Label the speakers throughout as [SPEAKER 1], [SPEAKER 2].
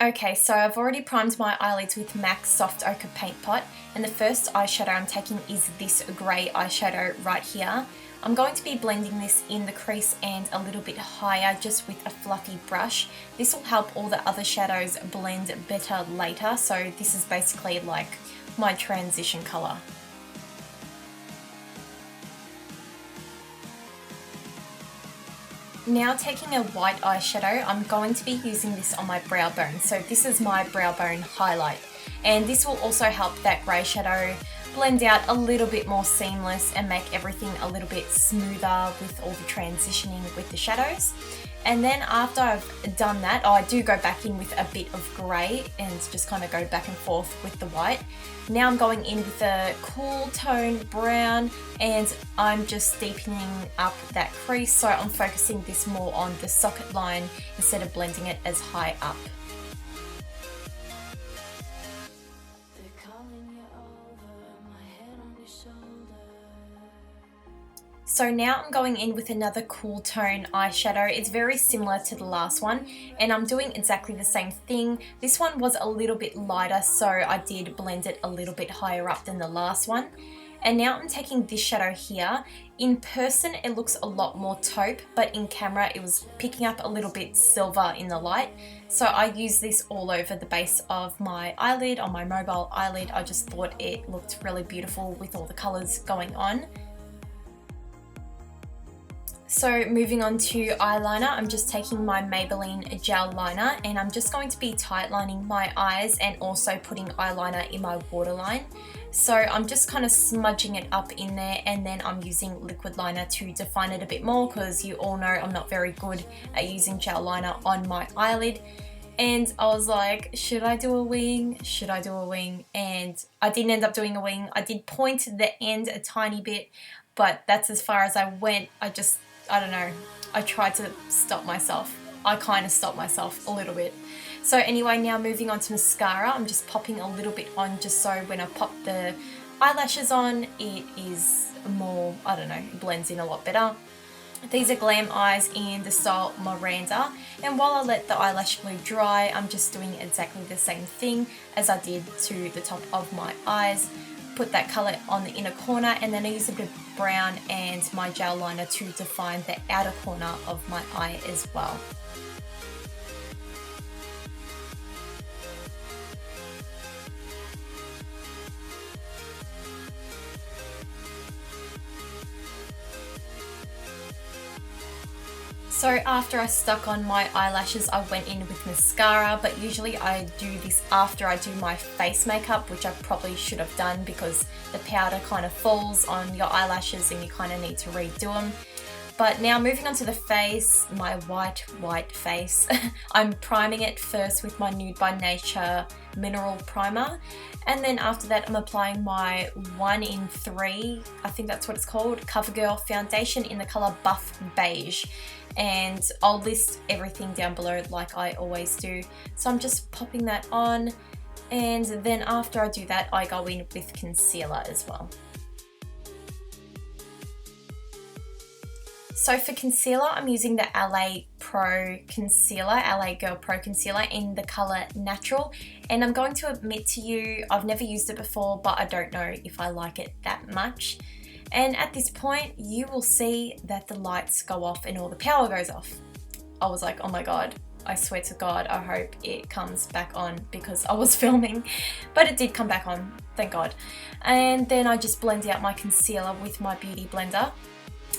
[SPEAKER 1] Okay, so I've already primed my eyelids with MAC Soft Ochre Paint Pot, and the first eyeshadow I'm taking is this grey eyeshadow right here. I'm going to be blending this in the crease and a little bit higher just with a fluffy brush. This will help all the other shadows blend better later, so this is basically like my transition colour. Now taking a white eyeshadow, I'm going to be using this on my brow bone. So this is my brow bone highlight. And this will also help that grey shadow blend out a little bit more seamless and make everything a little bit smoother with all the transitioning with the shadows. And then after I've done that, I do go back in with a bit of grey and just kind of go back and forth with the white. Now I'm going in with a cool tone brown and I'm just deepening up that crease, so I'm focusing this more on the socket line instead of blending it as high up. So now I'm going in with another cool tone eyeshadow. It's very similar to the last one and I'm doing exactly the same thing. This one was a little bit lighter, so I did blend it a little bit higher up than the last one. And now I'm taking this shadow here. In person it looks a lot more taupe, but in camera it was picking up a little bit silver in the light. So I use this all over the base of my eyelid, on my mobile eyelid. I just thought it looked really beautiful with all the colours going on. So moving on to eyeliner, I'm just taking my Maybelline gel liner and I'm just going to be tightlining my eyes and also putting eyeliner in my waterline. So I'm just kind of smudging it up in there and then I'm using liquid liner to define it a bit more, because you all know I'm not very good at using gel liner on my eyelid. And I was like, should I do a wing? Should I do a wing? And I didn't end up doing a wing. I did point the end a tiny bit, but that's as far as I went. I don't know, I tried to stop myself. I kind of stopped myself a little bit. So anyway, now moving on to mascara, I'm just popping a little bit on just so when I pop the eyelashes on, it is more, I don't know, it blends in a lot better. These are Glam eyes in the style Miranda, and while I let the eyelash glue dry, I'm just doing exactly the same thing as I did to the top of my eyes. Put that colour on the inner corner and then I use a bit of brown and my gel liner to define the outer corner of my eye as well. So after I stuck on my eyelashes, I went in with mascara, but usually I do this after I do my face makeup, which I probably should have done because the powder kind of falls on your eyelashes and you kind of need to redo them. But now moving on to the face, my white face, I'm priming it first with my Nude by Nature mineral primer, and then after that I'm applying my 1 in 3, I think that's what it's called, Covergirl foundation in the colour Buff Beige. And I'll list everything down below like I always do. So I'm just popping that on, and then after I do that I go in with concealer as well. So for concealer, I'm using the LA Pro Concealer, LA Girl Pro Concealer in the colour Natural. And I'm going to admit to you, I've never used it before, but I don't know if I like it that much. And at this point, you will see that the lights go off and all the power goes off. I was like, oh my God, I swear to God, I hope it comes back on, because I was filming, but it did come back on, thank God. And then I just blend out my concealer with my Beauty Blender.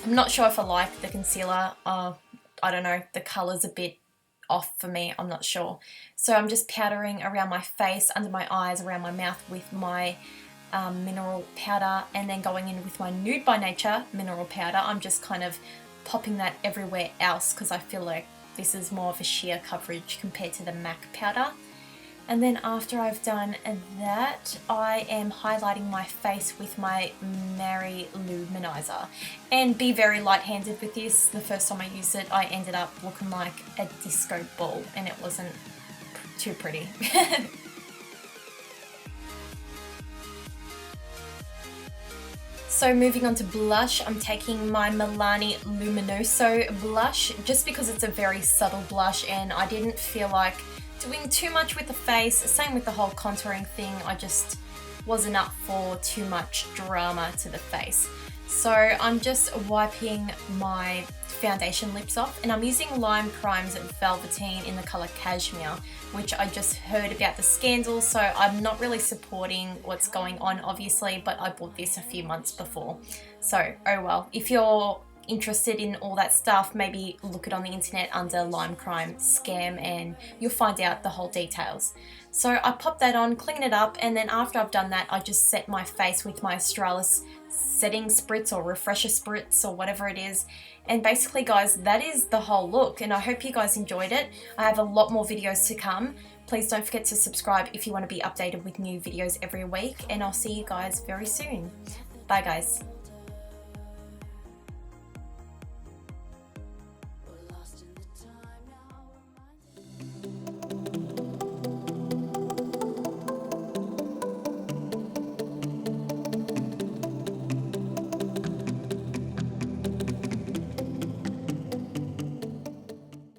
[SPEAKER 1] I'm not sure if I like the concealer. I don't know, the colour's a bit off for me, I'm not sure. So I'm just powdering around my face, under my eyes, around my mouth with my mineral powder, and then going in with my Nude by Nature mineral powder. I'm just kind of popping that everywhere else because I feel like this is more of a sheer coverage compared to the MAC powder. And then after I've done that, I am highlighting my face with my Mary Lou Manizer. And be very light-handed with this. The first time I used it, I ended up looking like a disco ball and it wasn't too pretty. So moving on to blush, I'm taking my Milani Luminoso blush just because it's a very subtle blush and I didn't feel like doing too much with the face. Same with the whole contouring thing. I just wasn't up for too much drama to the face. So I'm just wiping my foundation lips off, and I'm using Lime Crime's Velvetine in the colour Cashmere, which I just heard about the scandal, so I'm not really supporting what's going on obviously, but I bought this a few months before. So oh well, if you're interested in all that stuff, maybe look it on the internet under Lime Crime scam and you'll find out the whole details. So I pop that on, clean it up, and then after I've done that, I just set my face with my Australis setting spritz or refresher spritz or whatever it is. And basically guys, that is the whole look, and I hope you guys enjoyed it. I have a lot more videos to come. Please don't forget to subscribe if you want to be updated with new videos every week, and I'll see you guys very soon. Bye guys.